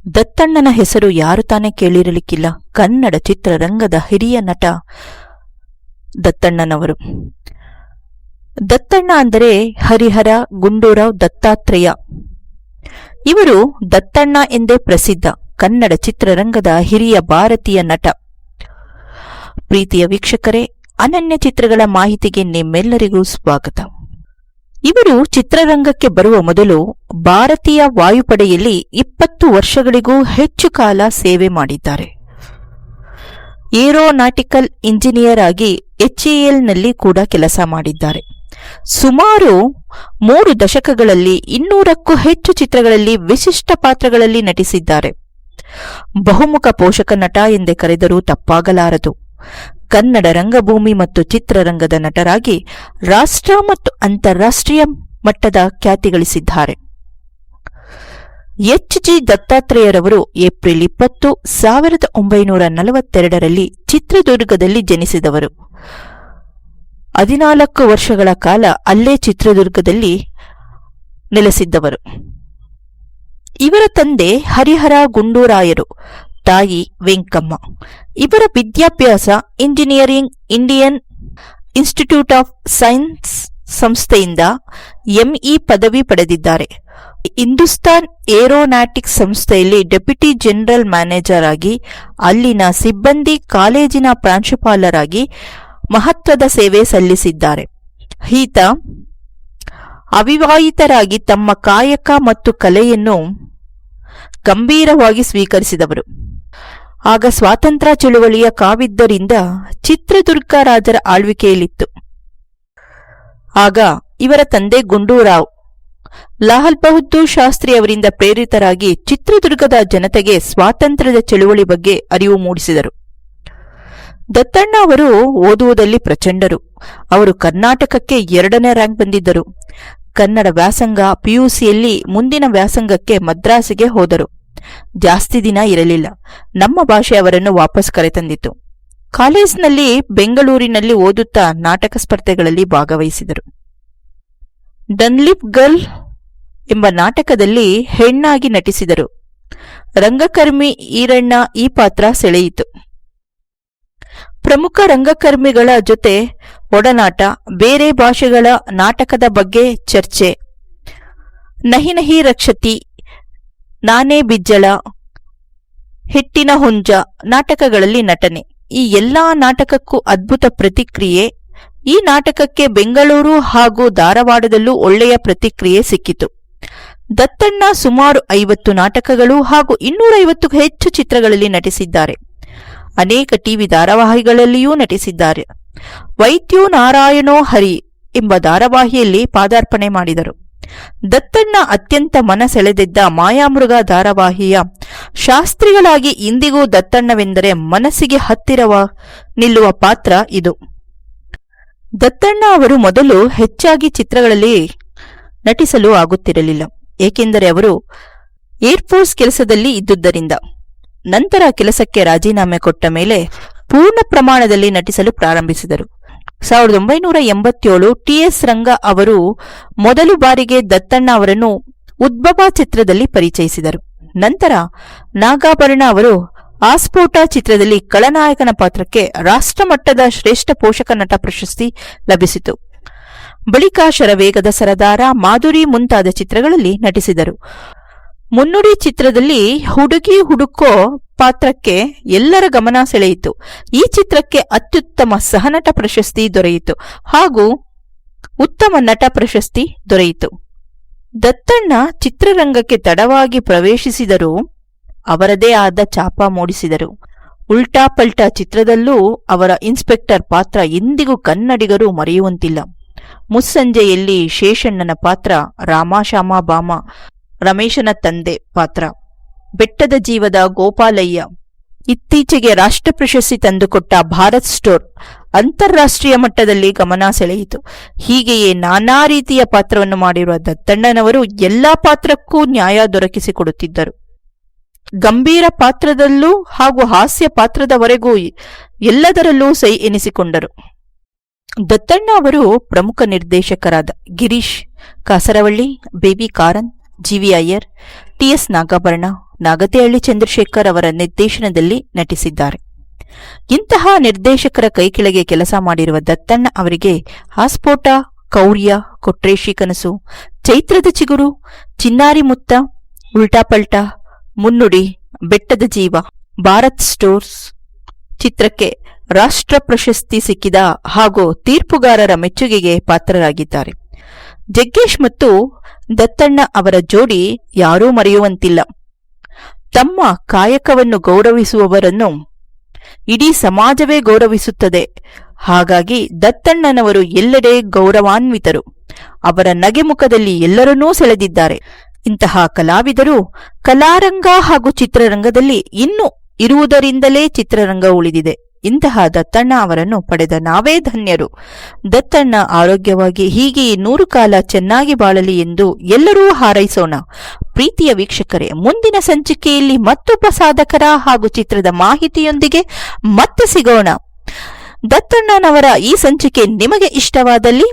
ದತ್ತಣ್ಣನ ಹೆಸರು ಯಾರು ತಾನೇ ಕೇಳಿರಲಿಕ್ಕಿಲ್ಲ. ಕನ್ನಡ ಚಿತ್ರರಂಗದ ಹಿರಿಯ ನಟ ದತ್ತಣ್ಣನವರು. ದತ್ತಣ್ಣ ಅಂದರೆ ಹರಿಹರ ಗುಂಡೂರಾವ್ ದತ್ತಾತ್ರೇಯ. ಇವರು ದತ್ತಣ್ಣ ಎಂದೇ ಪ್ರಸಿದ್ಧ ಕನ್ನಡ ಚಿತ್ರರಂಗದ ಹಿರಿಯ ಭಾರತೀಯ ನಟ. ಪ್ರೀತಿಯ ವೀಕ್ಷಕರೇ, ಅನನ್ಯ ಚಿತ್ರಗಳ ಮಾಹಿತಿಗೆ ನಿಮ್ಮೆಲ್ಲರಿಗೂ ಸ್ವಾಗತ. ಇವರು ಚಿತ್ರರಂಗಕ್ಕೆ ಬರುವ ಮೊದಲು ಭಾರತೀಯ ವಾಯುಪಡೆಯಲ್ಲಿ 20 ವರ್ಷಗಳಿಗೂ ಹೆಚ್ಚು ಕಾಲ ಸೇವೆ ಮಾಡಿದ್ದಾರೆ. ಏರೋನಾಟಿಕಲ್ ಇಂಜಿನಿಯರ್ ಆಗಿ HALನಲ್ಲಿ ಕೂಡ ಕೆಲಸ ಮಾಡಿದ್ದಾರೆ. ಸುಮಾರು 3 ದಶಕಗಳಲ್ಲಿ 200ಕ್ಕೂ ಹೆಚ್ಚು ಚಿತ್ರಗಳಲ್ಲಿ ವಿಶಿಷ್ಟ ಪಾತ್ರಗಳಲ್ಲಿ ನಟಿಸಿದ್ದಾರೆ. ಬಹುಮುಖ ಪೋಷಕ ನಟ ಎಂದೇ ಕರೆದರೂ ತಪ್ಪಾಗಲಾರದು. ಕನ್ನಡ ರಂಗಭೂಮಿ ಮತ್ತು ಚಿತ್ರರಂಗದ ನಟರಾಗಿ ರಾಷ್ಟ್ರ ಮತ್ತು ಅಂತಾರಾಷ್ಟ್ರೀಯ ಮಟ್ಟದ ಖ್ಯಾತಿ ಗಳಿಸಿದ್ದಾರೆ. H.G. ದತ್ತಾತ್ರೇಯರವರು ಏಪ್ರಿಲ್ 20, 1942ರಲ್ಲಿ ಚಿತ್ರದುರ್ಗದಲ್ಲಿ ಜನಿಸಿದವರು. 14 ವರ್ಷಗಳ ಕಾಲ ಅಲ್ಲೇ ಚಿತ್ರದುರ್ಗದಲ್ಲಿ ನೆಲೆಸಿದ್ದವರು. ಇವರ ತಂದೆ ಹರಿಹರ ಗುಂಡೂರಾಯರು, ತಾಯಿ ವೆಂಕಮ್ಮ. ಇವರ ವಿದ್ಯಾಭ್ಯಾಸ engineering Indian institute of science ಸಂಸ್ಥೆಯಿಂದ ME ಪದವಿ ಪಡೆದಿದ್ದಾರೆ. ಹಿಂದೂಸ್ತಾನ್ ಏರೋನಾಟಿಕ್ಸ್ ಸಂಸ್ಥೆಯಲ್ಲಿ ಡೆಪ್ಯೂಟಿ ಜನರಲ್ ಮ್ಯಾನೇಜರ್ ಆಗಿ, ಅಲ್ಲಿನ ಸಿಬ್ಬಂದಿ ಕಾಲೇಜಿನ ಪ್ರಾಂಶುಪಾಲರಾಗಿ ಮಹತ್ವದ ಸೇವೆ ಸಲ್ಲಿಸಿದ್ದಾರೆ. ಈತ ಅವಿವಾಹಿತರಾಗಿ ತಮ್ಮ ಕಾಯಕ ಮತ್ತು ಕಲೆಯನ್ನು ಗಂಭೀರವಾಗಿ ಸ್ವೀಕರಿಸಿದವರು. ಆಗ ಸ್ವಾತಂತ್ರ್ಯ ಚಳುವಳಿಯ ಕಾವಿದ್ದರಿಂದ ಚಿತ್ರದುರ್ಗ ರಾಜರ ಆಳ್ವಿಕೆಯಲ್ಲಿತ್ತು. ಆಗ ಇವರ ತಂದೆ ಗುಂಡೂರಾವ್ ಲಾಲ್ ಬಹದ್ದೂರ್ ಶಾಸ್ತ್ರಿ ಅವರಿಂದ ಪ್ರೇರಿತರಾಗಿ ಚಿತ್ರದುರ್ಗದ ಜನತೆಗೆ ಸ್ವಾತಂತ್ರ್ಯದ ಚಳುವಳಿ ಬಗ್ಗೆ ಅರಿವು ಮೂಡಿಸಿದರು. ದತ್ತಣ್ಣ ಅವರು ಓದುವುದಲ್ಲಿ ಪ್ರಚಂಡರು. ಅವರು ಕರ್ನಾಟಕಕ್ಕೆ 2ನೇ ರ್ಯಾಂಕ್ ಬಂದಿದ್ದರು. ಕನ್ನಡ ವ್ಯಾಸಂಗ PUCಯಲ್ಲಿ ಮುಂದಿನ ವ್ಯಾಸಂಗಕ್ಕೆ ಮದ್ರಾಸಿಗೆ ಹೋದರು. ಜಾಸ್ತಿ ದಿನ ಇರಲಿಲ್ಲ. ನಮ್ಮ ಭಾಷೆ ಅವರನ್ನು ವಾಪಸ್ ಕರೆತಂದಿತು. ಕಾಲೇಜಿನಲ್ಲಿ ಬೆಂಗಳೂರಿನಲ್ಲಿ ಓದುತ್ತಾ ನಾಟಕ ಸ್ಪರ್ಧೆಗಳಲ್ಲಿ ಭಾಗವಹಿಸಿದರು. ಡನ್ಲಿಪ್ ಗರ್ಲ್ ಎಂಬ ನಾಟಕದಲ್ಲಿ ಹೆಣ್ಣಾಗಿ ನಟಿಸಿದರು. ರಂಗಕರ್ಮಿ ಈರಣ್ಣ ಈ ಪಾತ್ರ ಸೆಳೆಯಿತು. ಪ್ರಮುಖ ರಂಗಕರ್ಮಿಗಳ ಜೊತೆ ಒಡನಾಟ, ಬೇರೆ ಭಾಷೆಗಳ ನಾಟಕದ ಬಗ್ಗೆ ಚರ್ಚೆ, ನಹಿ ನಹಿ ರಕ್ಷತಿ, ನಾನೇ ಬಿಜ್ಜಳ, ಹಿಟ್ಟಿನ ಹುಂಜ ನಾಟಕಗಳಲ್ಲಿ ನಟನೆ. ಈ ಎಲ್ಲಾ ನಾಟಕಕ್ಕೂ ಅದ್ಭುತ ಪ್ರತಿಕ್ರಿಯೆ. ಈ ನಾಟಕಕ್ಕೆ ಬೆಂಗಳೂರು ಹಾಗೂ ಧಾರವಾಡದಲ್ಲೂ ಒಳ್ಳೆಯ ಪ್ರತಿಕ್ರಿಯೆ ಸಿಕ್ಕಿತು. ದತ್ತಣ್ಣ ಸುಮಾರು 50 ನಾಟಕಗಳು ಹಾಗೂ 250ಕ್ಕೂ ಹೆಚ್ಚು ಚಿತ್ರಗಳಲ್ಲಿ ನಟಿಸಿದ್ದಾರೆ. ಅನೇಕ ಟಿವಿ ಧಾರಾವಾಹಿಗಳಲ್ಲಿಯೂ ನಟಿಸಿದ್ದಾರೆ. ವೈದ್ಯೋ ನಾರಾಯಣೋ ಹರಿ ಎಂಬ ಧಾರಾವಾಹಿಯಲ್ಲಿ ಪಾದಾರ್ಪಣೆ ಮಾಡಿದರು. ದತ್ತಣ್ಣ ಅತ್ಯಂತ ಮನ ಸೆಳೆದಿದ್ದ ಮಾಯಾಮೃಗ ಧಾರಾವಾಹಿಯ ಶಾಸ್ತ್ರಿಗಳಾಗಿ ಇಂದಿಗೂ ದತ್ತಣ್ಣವೆಂದರೆ ಮನಸ್ಸಿಗೆ ಹತ್ತಿರವ ನಿಲ್ಲುವ ಪಾತ್ರ ಇದು. ದತ್ತಣ್ಣ ಅವರು ಮೊದಲು ಹೆಚ್ಚಾಗಿ ಚಿತ್ರಗಳಲ್ಲಿ ನಟಿಸಲು ಆಗುತ್ತಿರಲಿಲ್ಲ, ಏಕೆಂದರೆ ಅವರು ಏರ್ಫೋರ್ಸ್ ಕೆಲಸದಲ್ಲಿ ಇದ್ದುದರಿಂದ. ನಂತರ ಕೆಲಸಕ್ಕೆ ರಾಜೀನಾಮೆ ಕೊಟ್ಟ ಮೇಲೆ ಪೂರ್ಣ ಪ್ರಮಾಣದಲ್ಲಿ ನಟಿಸಲು ಪ್ರಾರಂಭಿಸಿದರು. 1987 TS ರಂಗ ಅವರು ಮೊದಲು ಬಾರಿಗೆ ದತ್ತಣ್ಣ ಅವರನ್ನು ಉದ್ಭವ ಚಿತ್ರದಲ್ಲಿ ಪರಿಚಯಿಸಿದರು. ನಂತರ ನಾಗಾಭರಣ ಅವರು ಆಸ್ಫೋಟ ಚಿತ್ರದಲ್ಲಿ ಖಳನಾಯಕನ ಪಾತ್ರಕ್ಕೆ ರಾಷ್ಟ್ರಮಟ್ಟದ ಶ್ರೇಷ್ಠ ಪೋಷಕ ನಟ ಪ್ರಶಸ್ತಿ ಲಭಿಸಿತು. ಬಳಿಕ ಶರವೇಗದ ಸರದಾರ, ಮಾಧುರಿ ಮುಂತಾದ ಚಿತ್ರಗಳಲ್ಲಿ ನಟಿಸಿದರು. ಮುನ್ನುಡಿ ಚಿತ್ರದಲ್ಲಿ ಹುಡುಗಿ ಹುಡುಕೋ ಪಾತ್ರಕ್ಕೆ ಎಲ್ಲರ ಗಮನ ಸೆಳೆಯಿತು. ಈ ಚಿತ್ರಕ್ಕೆ ಅತ್ಯುತ್ತಮ ಸಹನಟ ಪ್ರಶಸ್ತಿ ದೊರೆಯಿತು ಹಾಗೂ ಉತ್ತಮ ನಟ ಪ್ರಶಸ್ತಿ ದೊರೆಯಿತು. ದತ್ತಣ್ಣ ಚಿತ್ರರಂಗಕ್ಕೆ ತಡವಾಗಿ ಪ್ರವೇಶಿಸಿದರೂ ಅವರದೇ ಆದ ಛಾಪ ಮೂಡಿಸಿದರು. ಉಲ್ಟಾ ಪಲ್ಟಾ ಚಿತ್ರದಲ್ಲೂ ಅವರ ಇನ್ಸ್ಪೆಕ್ಟರ್ ಪಾತ್ರ ಇಂದಿಗೂ ಕನ್ನಡಿಗರು ಮರೆಯುವಂತಿಲ್ಲ. ಮುಸ್ಸಂಜೆಯಲ್ಲಿ ಶೇಷಣ್ಣನ ಪಾತ್ರ, ರಾಮ ಬಾಮ ರಮೇಶನ ತಂದೆ ಪಾತ್ರ, ಬೆಟ್ಟದ ಜೀವದ ಗೋಪಾಲಯ್ಯ, ಇತ್ತೀಚೆಗೆ ರಾಷ್ಟ್ರ ಪ್ರಶಸ್ತಿ ತಂದುಕೊಟ್ಟ ಭಾರತ್ ಸ್ಟೋರ್ ಅಂತಾರಾಷ್ಟ್ರೀಯ ಮಟ್ಟದಲ್ಲಿ ಗಮನ ಸೆಳೆಯಿತು. ಹೀಗೆಯೇ ನಾನಾ ರೀತಿಯ ಪಾತ್ರವನ್ನು ಮಾಡಿರುವ ದತ್ತಣ್ಣನವರು ಎಲ್ಲಾ ಪಾತ್ರಕ್ಕೂ ನ್ಯಾಯ ದೊರಕಿಸಿಕೊಡುತ್ತಿದ್ದರು. ಗಂಭೀರ ಪಾತ್ರದಲ್ಲೂ ಹಾಗೂ ಹಾಸ್ಯ ಪಾತ್ರದವರೆಗೂ ಎಲ್ಲದರಲ್ಲೂ ಸೈ ಎನಿಸಿಕೊಂಡರು. ದತ್ತಣ್ಣ ಅವರು ಪ್ರಮುಖ ನಿರ್ದೇಶಕರಾದ Girish Kasaravalli, BV Karanth, GV Iyer, TS Nagabharana, Nagathihalli Chandrashekar ಅವರ ನಿರ್ದೇಶನದಲ್ಲಿ ನಟಿಸಿದ್ದಾರೆ. ಇಂತಹ ನಿರ್ದೇಶಕರ ಕೈಕೆಳಗೆ ಕೆಲಸ ಮಾಡಿರುವ ದತ್ತಣ್ಣ ಅವರಿಗೆ ಆಸ್ಫೋಟ, ಕೌರ್ಯ, ಕೊಟ್ರೇಶಿ ಕನಸು, ಚೈತ್ರದ ಚಿಗುರು, ಚಿನ್ನಾರಿ ಮುತ್ತ, ಉಲ್ಟಾಪಲ್ಟಾ, ಮುನ್ನುಡಿ, ಬೆಟ್ಟದ ಜೀವ, ಭಾರತ್ ಸ್ಟೋರ್ಸ್ ಚಿತ್ರಕ್ಕೆ ರಾಷ್ಟ್ರ ಪ್ರಶಸ್ತಿ ಸಿಕ್ಕಿದ ಹಾಗೂ ತೀರ್ಪುಗಾರರ ಮೆಚ್ಚುಗೆಗೆ ಪಾತ್ರರಾಗಿದ್ದಾರೆ. ಜಗ್ಗೇಶ್ ಮತ್ತು ದತ್ತಣ್ಣ ಅವರ ಜೋಡಿ ಯಾರೂ ಮರೆಯುವಂತಿಲ್ಲ. ತಮ್ಮ ಕಾಯಕವನ್ನು ಗೌರವಿಸುವವರನ್ನು ಇಡೀ ಸಮಾಜವೇ ಗೌರವಿಸುತ್ತದೆ. ಹಾಗಾಗಿ ದತ್ತಣ್ಣನವರು ಎಲ್ಲೆಡೆ ಗೌರವಾನ್ವಿತರು. ಅವರ ನಗೆಮುಖದಲ್ಲಿ ಎಲ್ಲರನ್ನೂ ಸೆಳೆದಿದ್ದಾರೆ. ಇಂತಹ ಕಲಾವಿದರು ಕಲಾರಂಗ ಹಾಗೂ ಚಿತ್ರರಂಗದಲ್ಲಿ ಇನ್ನೂ ಇರುವುದರಿಂದಲೇ ಚಿತ್ರರಂಗ ಉಳಿದಿದೆ. ಇಂತಹ ದತ್ತಣ್ಣ ಅವರನ್ನು ಪಡೆದ ನಾವೇ ಧನ್ಯರು. ದತ್ತಣ್ಣ ಆರೋಗ್ಯವಾಗಿ ಹೀಗೆ 100 ಕಾಲ ಚೆನ್ನಾಗಿ ಬಾಳಲಿ ಎಂದು ಎಲ್ಲರೂ ಹಾರೈಸೋಣ. ಪ್ರೀತಿಯ ವೀಕ್ಷಕರೇ, ಮುಂದಿನ ಸಂಚಿಕೆಯಲ್ಲಿ ಮತ್ತೊಬ್ಬ ಸಾಧಕರ ಹಾಗೂ ಚಿತ್ರದ ಮಾಹಿತಿಯೊಂದಿಗೆ ಮತ್ತೆ ಸಿಗೋಣ. ದತ್ತಣ್ಣನವರ ಈ ಸಂಚಿಕೆ ನಿಮಗೆ ಇಷ್ಟವಾದಲ್ಲಿ